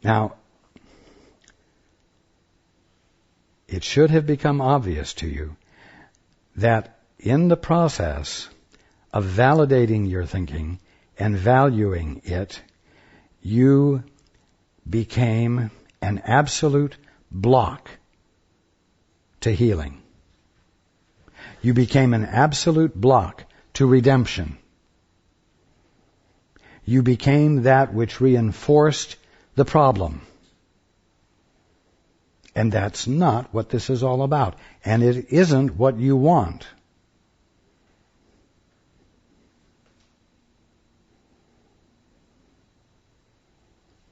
Now, it should have become obvious to you that in the process of validating your thinking and valuing it, you became an absolute block to healing. You became an absolute block to redemption. You became that which reinforced the problem. And that's not what this is all about. And it isn't what you want.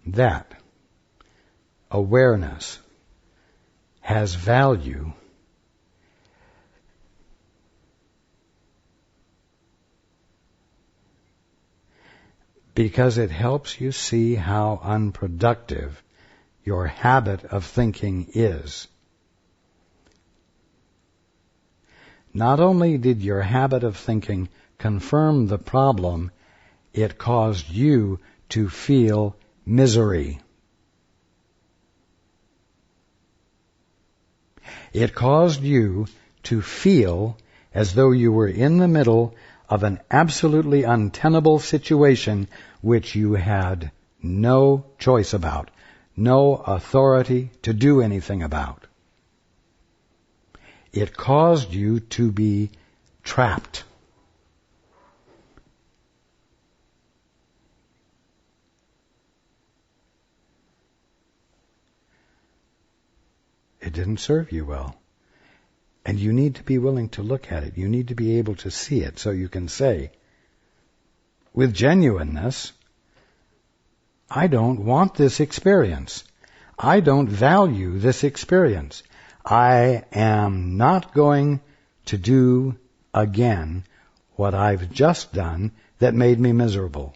That awareness has value because it helps you see how unproductive your habit of thinking is. Not only did your habit of thinking confirm the problem, it caused you to feel misery. It caused you to feel as though you were in the middle of an absolutely untenable situation which you had no choice about, no authority to do anything about. It caused you to be trapped. It didn't serve you well. And you need to be willing to look at it. You need to be able to see it so you can say, with genuineness, I don't want this experience. I don't value this experience. I am not going to do again what I've just done that made me miserable.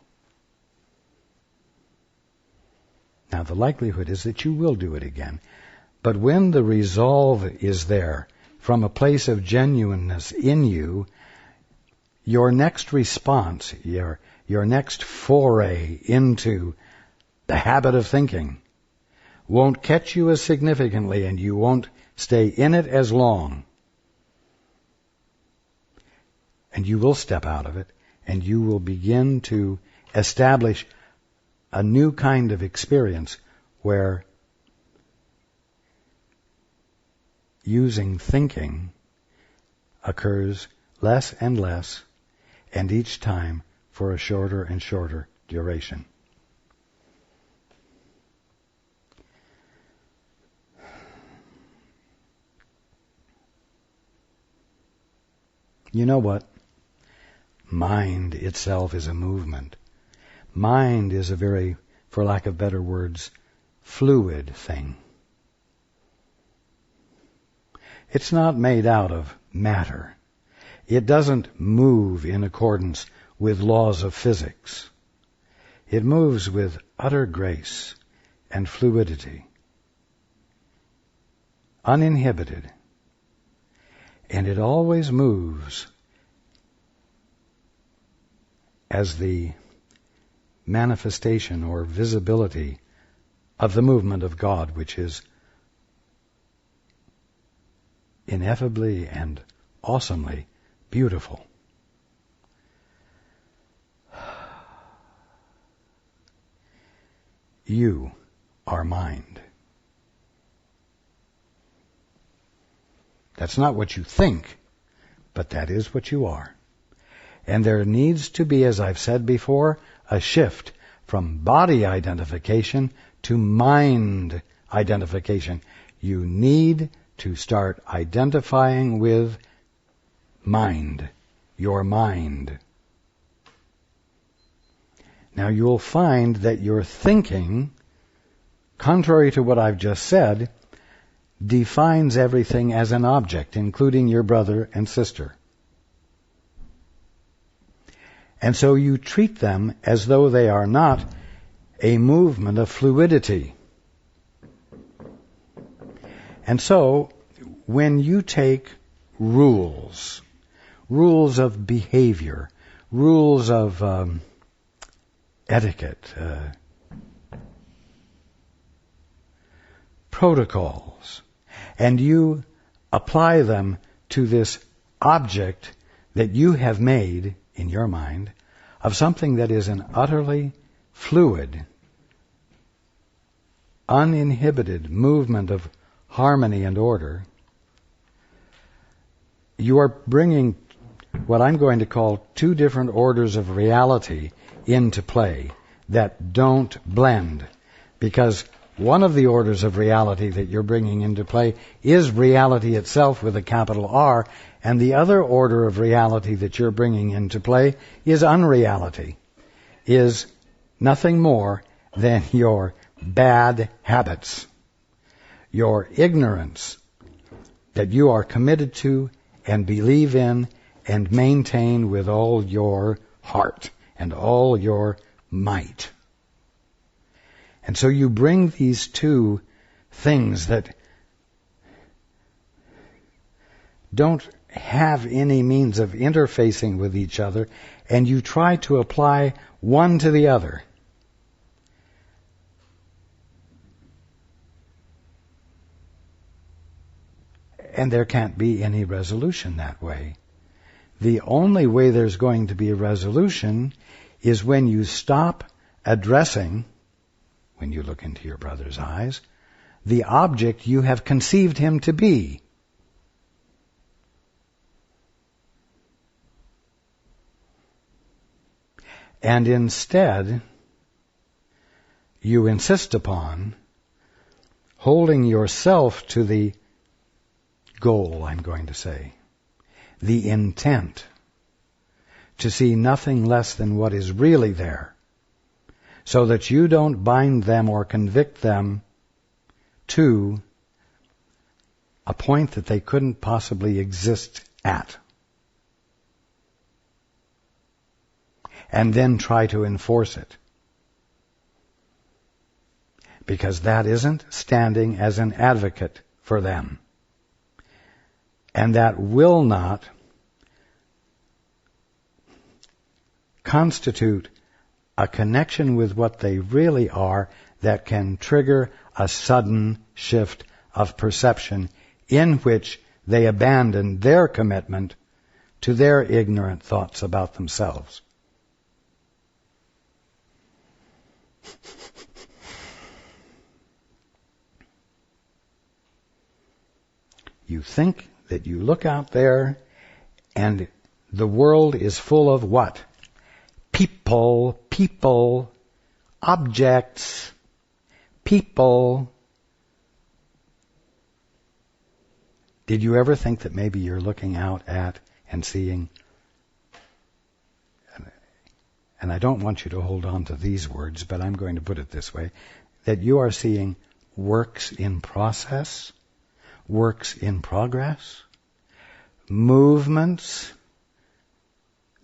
Now, the likelihood is that you will do it again. But when the resolve is there, from a place of genuineness in you, your next response, your next foray into the habit of thinking won't catch you as significantly, and you won't stay in it as long. And you will step out of it, and you will begin to establish a new kind of experience where using thinking occurs less and less, and each time for a shorter and shorter duration. You know what? Mind itself is a movement. Mind is a very, for lack of better words, fluid thing. It's not made out of matter. It doesn't move in accordance with laws of physics. It moves with utter grace and fluidity, uninhibited. And it always moves as the manifestation or visibility of the movement of God, which is ineffably and awesomely beautiful. You are mind. That's not what you think, but that is what you are. And there needs to be, as I've said before, a shift from body identification to mind identification. You need to start identifying with mind, your mind. Now you'll find that your thinking, contrary to what I've just said, defines everything as an object, including your brother and sister. And so you treat them as though they are not a movement of fluidity. And so, when you take rules of behavior, rules of etiquette, protocols, and you apply them to this object that you have made in your mind of something that is an utterly fluid, uninhibited movement of harmony and order, you are bringing what I'm going to call two different orders of reality into play that don't blend. Because one of the orders of reality that you're bringing into play is reality itself with a capital R, and the other order of reality that you're bringing into play is unreality, is nothing more than your bad habits, your ignorance that you are committed to and believe in and maintain with all your heart and all your might. And so you bring these two things that don't have any means of interfacing with each other, and you try to apply one to the other. And there can't be any resolution that way. The only way there's going to be a resolution is when you stop addressing, when you look into your brother's eyes, the object you have conceived him to be. And instead, you insist upon holding yourself to the goal, I'm going to say, the intent, to see nothing less than what is really there, so that you don't bind them or convict them to a point that they couldn't possibly exist at, and then try to enforce it. Because that isn't standing as an advocate for them. And that will not constitute a connection with what they really are that can trigger a sudden shift of perception in which they abandon their commitment to their ignorant thoughts about themselves. You think that you look out there and the world is full of what? People, objects, people. Did you ever think that maybe you're looking out at and seeing, and I don't want you to hold on to these words, but I'm going to put it this way, that you are seeing works in process, works in progress, movements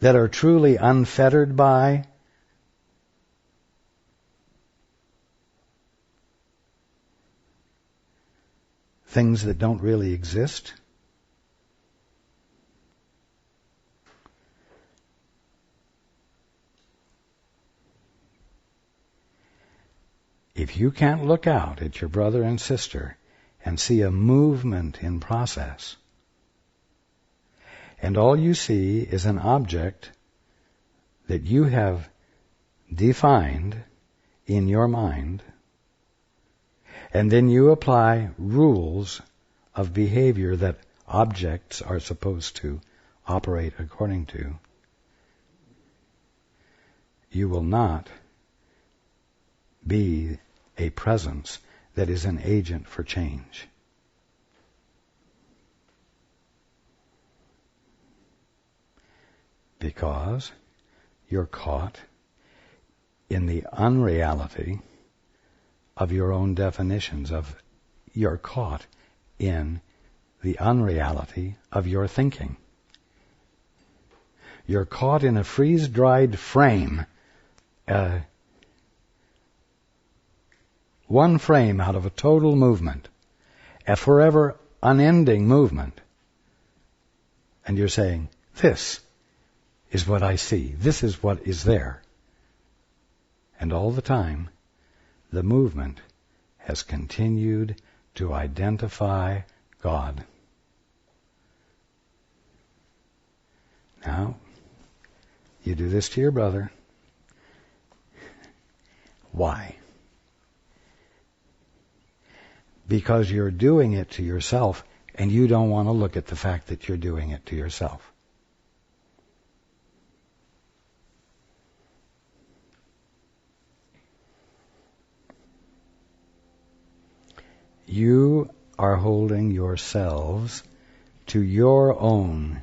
that are truly unfettered by things that don't really exist? If you can't look out at your brother and sister and see a movement in process, and all you see is an object that you have defined in your mind, and then you apply rules of behavior that objects are supposed to operate according to, you will not be a presence that is an agent for change. Because you're caught in the unreality of your own definitions you're caught in the unreality of your thinking. You're caught in a freeze-dried frame, one frame out of a total movement, a forever unending movement. And you're saying, this is what I see. This is what is there. And all the time, the movement has continued to identify God. Now, you do this to your brother. Why? Because you're doing it to yourself, and you don't want to look at the fact that you're doing it to yourself. You are holding yourselves to your own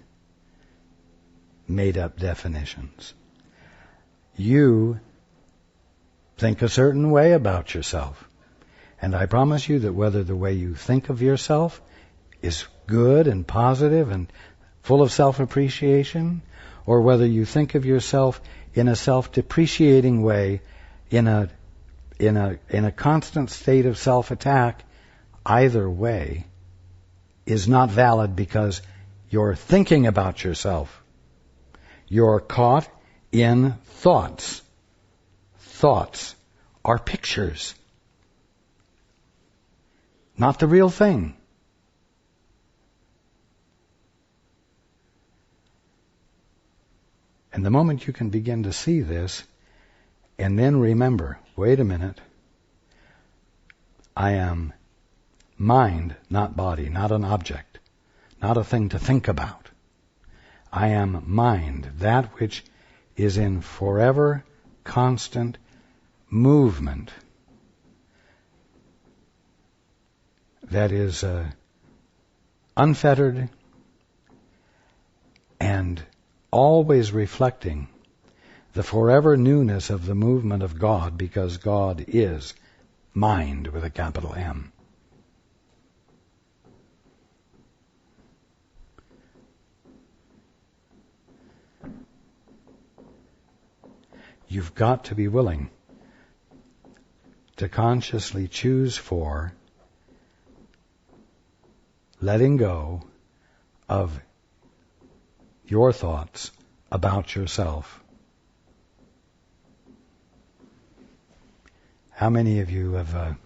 made-up definitions. You think a certain way about yourself. And I promise you that whether the way you think of yourself is good and positive and full of self-appreciation, or whether you think of yourself in a self-depreciating way, in a constant state of self-attack, either way is not valid, because you're thinking about yourself. You're caught in thoughts. Thoughts are pictures, not the real thing. And the moment you can begin to see this, and then remember, wait a minute, I am mind, not body, not an object, not a thing to think about. I am mind, that which is in forever constant movement, that is unfettered and always reflecting the forever newness of the movement of God, because God is mind with a capital M. You've got to be willing to consciously choose for letting go of your thoughts about yourself. How many of you have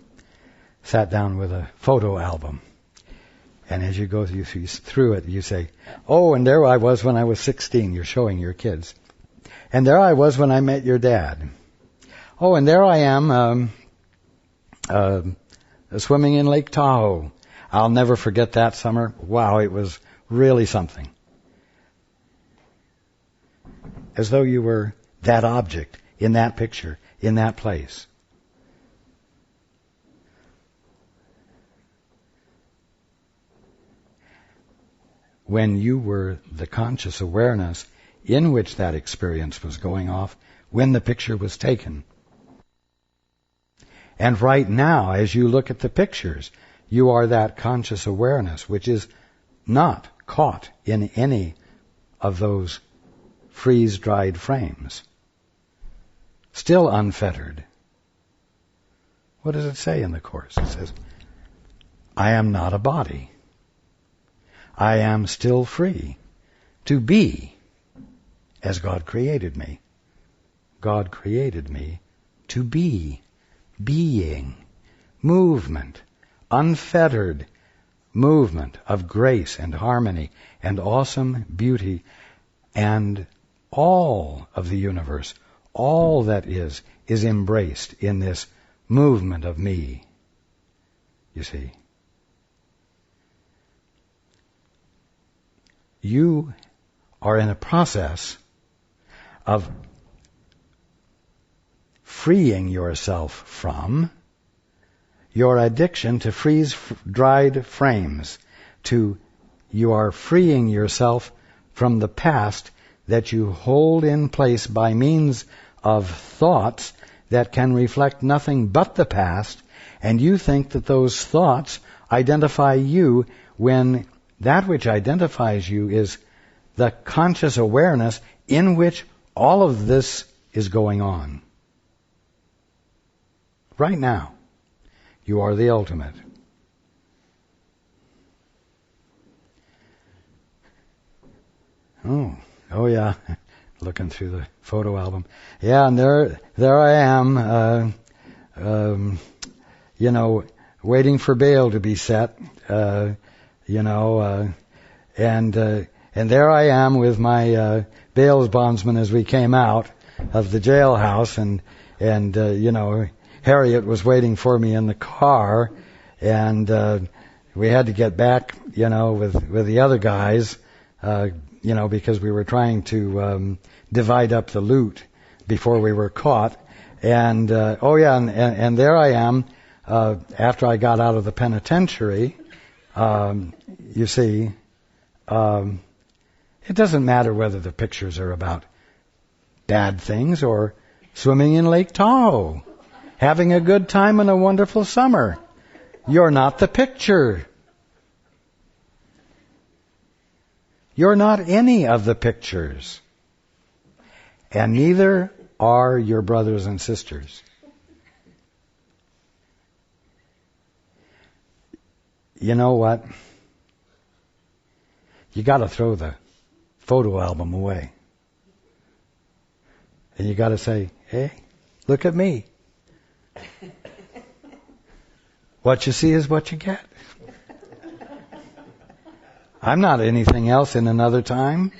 sat down with a photo album, and as you go through it, you say, oh, and there I was when I was 16, you're showing your kids. And there I was when I met your dad. Oh, and there I am swimming in Lake Tahoe. I'll never forget that summer. Wow, it was really something. As though you were that object in that picture, in that place. When you were the conscious awareness in which that experience was going off when the picture was taken. And right now, as you look at the pictures, you are that conscious awareness which is not caught in any of those freeze-dried frames. Still unfettered. What does it say in the Course? It says, I am not a body. I am still free to be as God created me. God created me to be, being, movement, unfettered movement of grace and harmony and awesome beauty, and all of the universe, all that is embraced in this movement of me. You see, you are in a process of freeing yourself from your addiction to freeze-dried frames. You are freeing yourself from the past that you hold in place by means of thoughts that can reflect nothing but the past, and you think that those thoughts identify you, when that which identifies you is the conscious awareness in which all of this is going on. Right now, you are the ultimate. Oh yeah, looking through the photo album. Yeah, and there I am, waiting for bail to be set, and there I am with my bail bondsman as we came out of the jailhouse, and Harriet was waiting for me in the car, and we had to get back, with the other guys, because we were trying to divide up the loot before we were caught. And and there I am after I got out of the penitentiary. You see, it doesn't matter whether the pictures are about bad things or swimming in Lake Tahoe, having a good time and a wonderful summer. You're not the picture. You're not any of the pictures. And neither are your brothers and sisters. You know what? You got to throw the photo album away. And you got to say, hey, look at me. What you see is what you get. I'm not anything else in another time.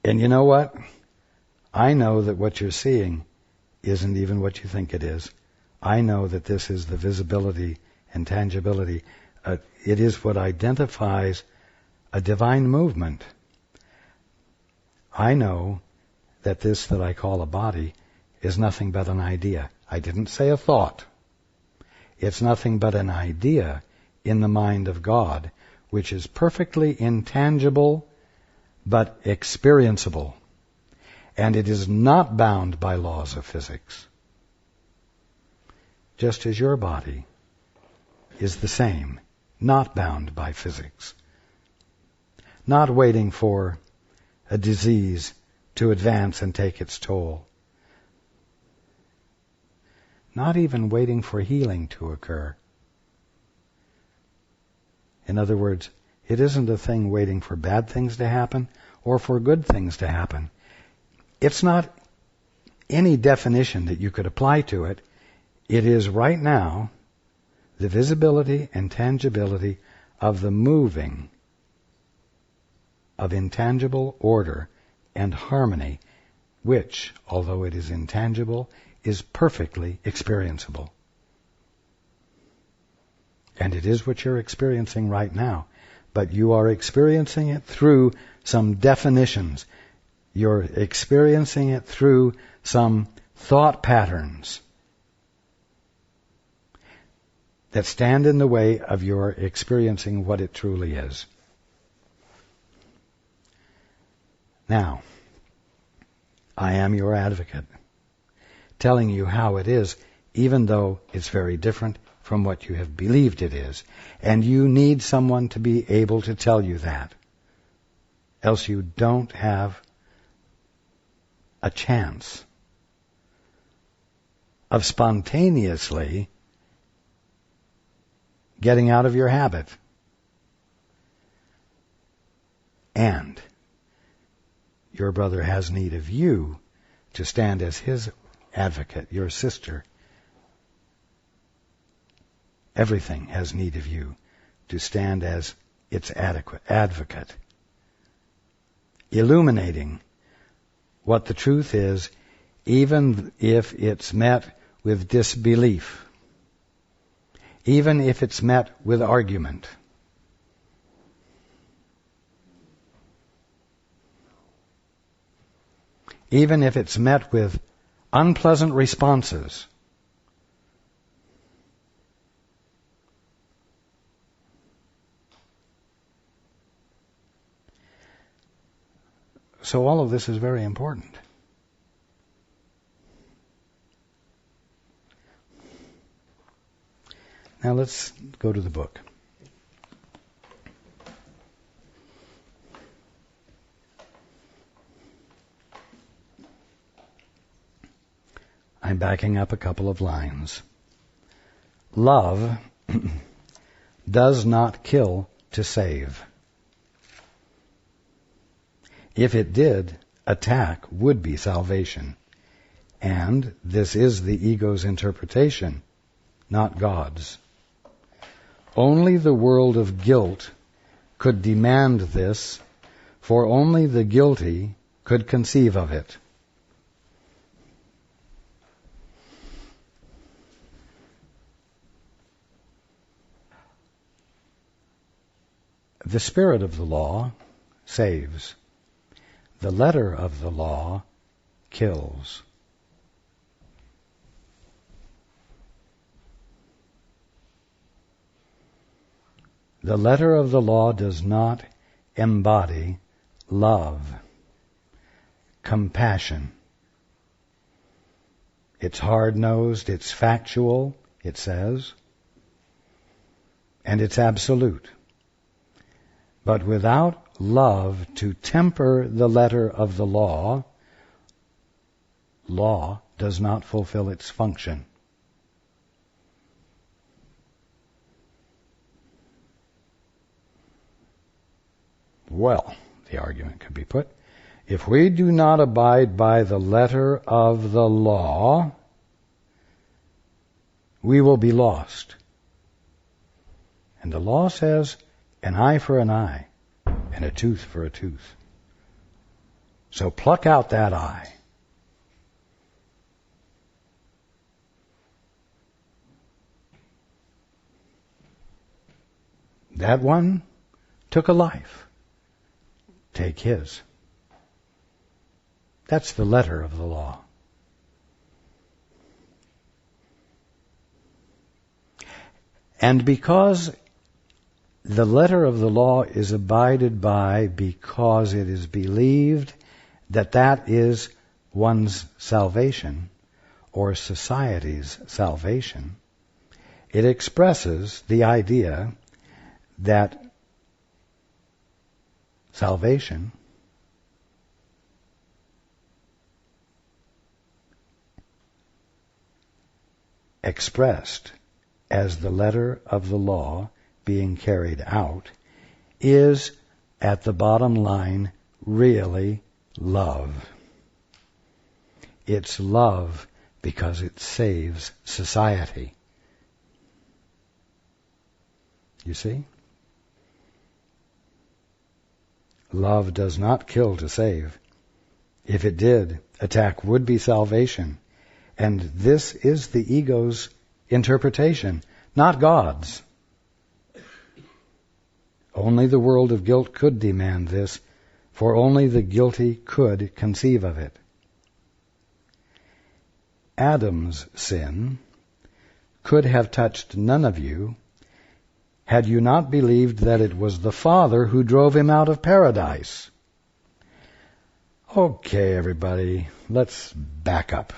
And you know what? I know that what you're seeing isn't even what you think it is. I know that this is the visibility and tangibility. It is what identifies a divine movement. I know that this that I call a body is nothing but an idea. I didn't say a thought. It's nothing but an idea in the mind of God, which is perfectly intangible but experienceable. And it is not bound by laws of physics. Just as your body is the same, not bound by physics. Not waiting for a disease to advance and take its toll. Not even waiting for healing to occur. In other words, it isn't a thing waiting for bad things to happen or for good things to happen. It's not any definition that you could apply to it. It is right now the visibility and tangibility of the moving of intangible order and harmony, which, although it is intangible, is perfectly experienceable. And it is what you're experiencing right now. But you are experiencing it through some definitions. You're experiencing it through some thought patterns that stand in the way of your experiencing what it truly is. Now, I am your advocate, telling you how it is, even though it's very different from what you have believed it is. And you need someone to be able to tell you that. Else you don't have a chance of spontaneously getting out of your habit. And your brother has need of you to stand as his advocate, your sister. Everything has need of you to stand as its advocate, illuminating what the truth is, even if it's met with disbelief, even if it's met with argument. Even if it's met with unpleasant responses. So all of this is very important. Now let's go to the book. I'm backing up a couple of lines. Love does not kill to save. If it did, attack would be salvation. And this is the ego's interpretation not God's. Only the world of guilt could demand this, for only the guilty could conceive of it. The spirit of the law saves. The letter of the law kills. The letter of the law does not embody love, compassion. It's hard-nosed, it's factual, it says, and it's absolute. But without love to temper the letter of the law, law does not fulfill its function. Well, the argument could be put, if we do not abide by the letter of the law, we will be lost. And the law says, an eye for an eye, and a tooth for a tooth. So pluck out that eye. That one took a life. Take his. That's the letter of the law. And because the letter of the law is abided by, because it is believed that that is one's salvation or society's salvation, it expresses the idea that salvation expressed as the letter of the law being carried out is, at the bottom line, really love. It's love because it saves society. You see? Love does not kill to save. If it did, attack would be salvation. And this is the ego's interpretation, not God's. Only the world of guilt could demand this, for only the guilty could conceive of it. Adam's sin could have touched none of you had you not believed that it was the Father who drove him out of paradise. Okay, everybody, let's back up.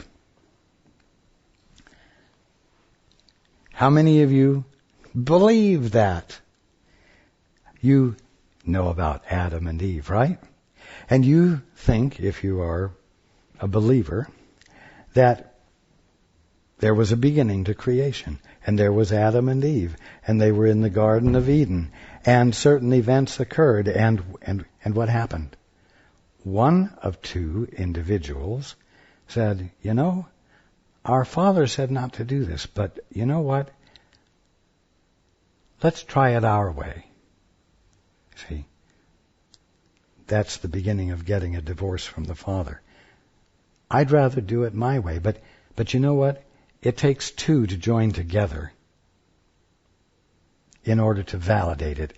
How many of you believe that? You know about Adam and Eve, right? And you think, if you are a believer, that there was a beginning to creation, and there was Adam and Eve, and they were in the Garden of Eden, and certain events occurred, and what happened? One of two individuals said, you know, our Father said not to do this, but you know what? Let's try it our way. See, that's the beginning of getting a divorce from the Father. I'd rather do it my way, but you know what? It takes two to join together in order to validate it.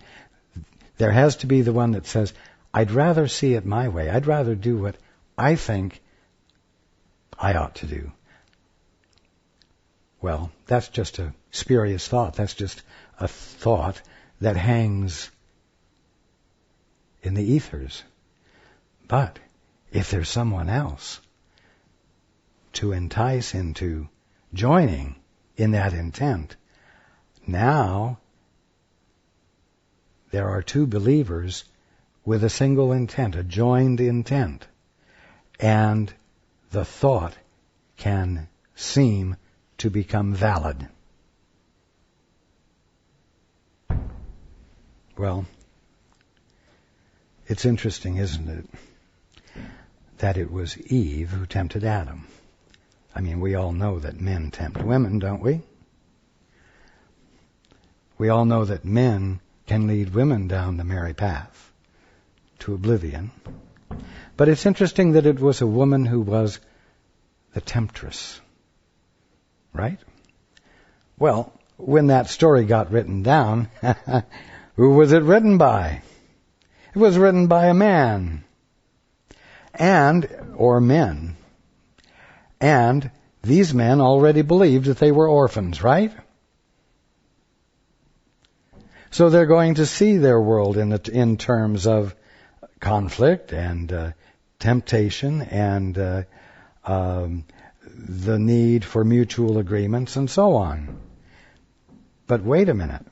There has to be the one that says, I'd rather see it my way. I'd rather do what I think I ought to do. Well, that's just a spurious thought. That's just a thought that hangs in the ethers. But if there's someone else to entice into joining in that intent, now there are two believers with a single intent, a joined intent, and the thought can seem to become valid. Well, it's interesting, isn't it, that it was Eve who tempted Adam. I mean, we all know that men tempt women, don't we? We all know that men can lead women down the merry path to oblivion. But it's interesting that it was a woman who was the temptress. Right? Well, when that story got written down, who was it written by? It was written by a man. Or men. And these men already believed that they were orphans, right? So they're going to see their world in terms of conflict and temptation and the need for mutual agreements and so on. But wait a minute.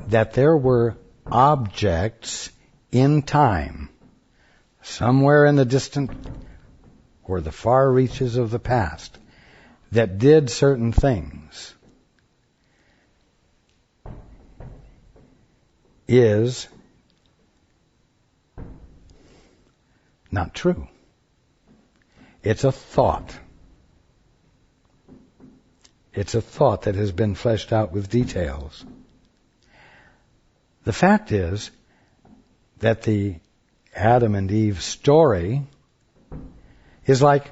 That there were objects in time, somewhere in the distant or the far reaches of the past, that did certain things, is not true. It's a thought. It's a thought that has been fleshed out with details. The fact is that the Adam and Eve story is like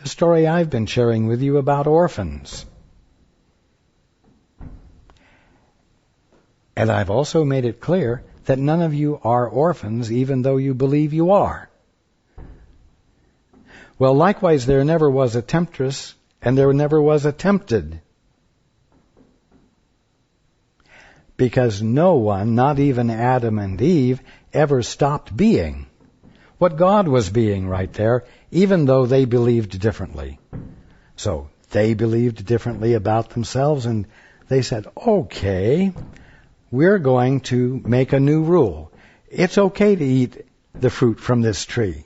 the story I've been sharing with you about orphans. And I've also made it clear that none of you are orphans, even though you believe you are. Well, likewise, there never was a temptress, and there never was a tempted. Because no one, not even Adam and Eve, ever stopped being what God was being right there, even though they believed differently. So they believed differently about themselves, and they said, okay, we're going to make a new rule. It's okay to eat the fruit from this tree.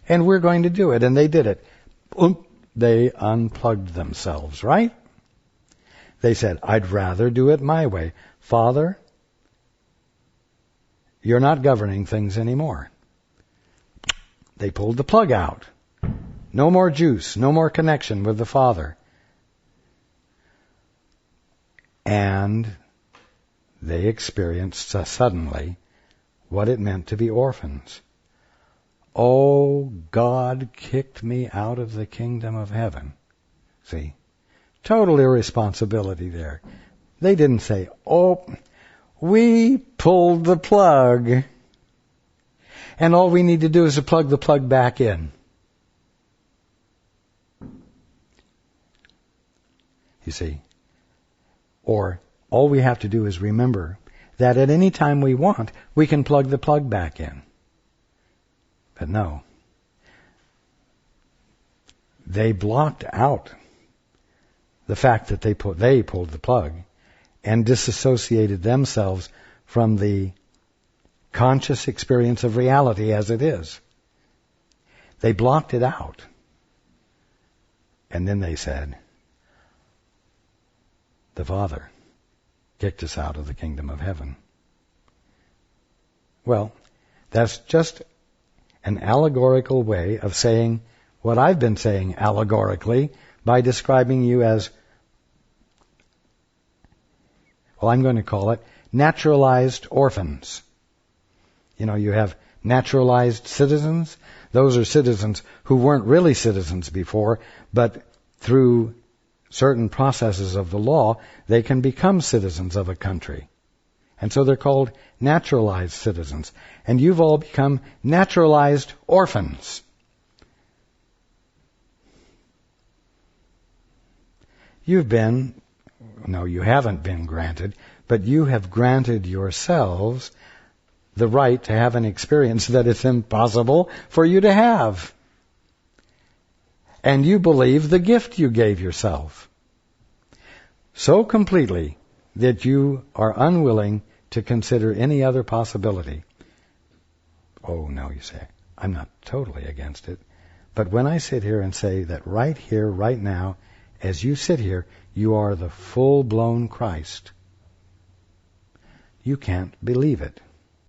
And we're going to do it. And they did it. They unplugged themselves, right? They said, I'd rather do it my way. Father, you're not governing things anymore. They pulled the plug out. No more juice, no more connection with the Father. And they experienced suddenly what it meant to be orphans. Oh, God kicked me out of the kingdom of heaven. See, total irresponsibility there. They didn't say, oh, we pulled the plug, and all we need to do is to plug the plug back in. You see? Or all we have to do is remember that at any time we want, we can plug the plug back in. But no. They blocked out the fact that they pulled the plug and disassociated themselves from the conscious experience of reality as it is. They blocked it out. And then they said, the Father kicked us out of the kingdom of heaven. Well, that's just an allegorical way of saying what I've been saying allegorically by describing you as, well, I'm going to call it naturalized orphans. You know, you have naturalized citizens. Those are citizens who weren't really citizens before, but through certain processes of the law, they can become citizens of a country. And so they're called naturalized citizens. And you've all become naturalized orphans. You haven't been granted, but you have granted yourselves the right to have an experience that it's impossible for you to have. And you believe the gift you gave yourself so completely that you are unwilling to consider any other possibility. Oh, no, you say, I'm not totally against it. But when I sit here and say that right here, right now, as you sit here, you are the full-blown Christ, you can't believe it.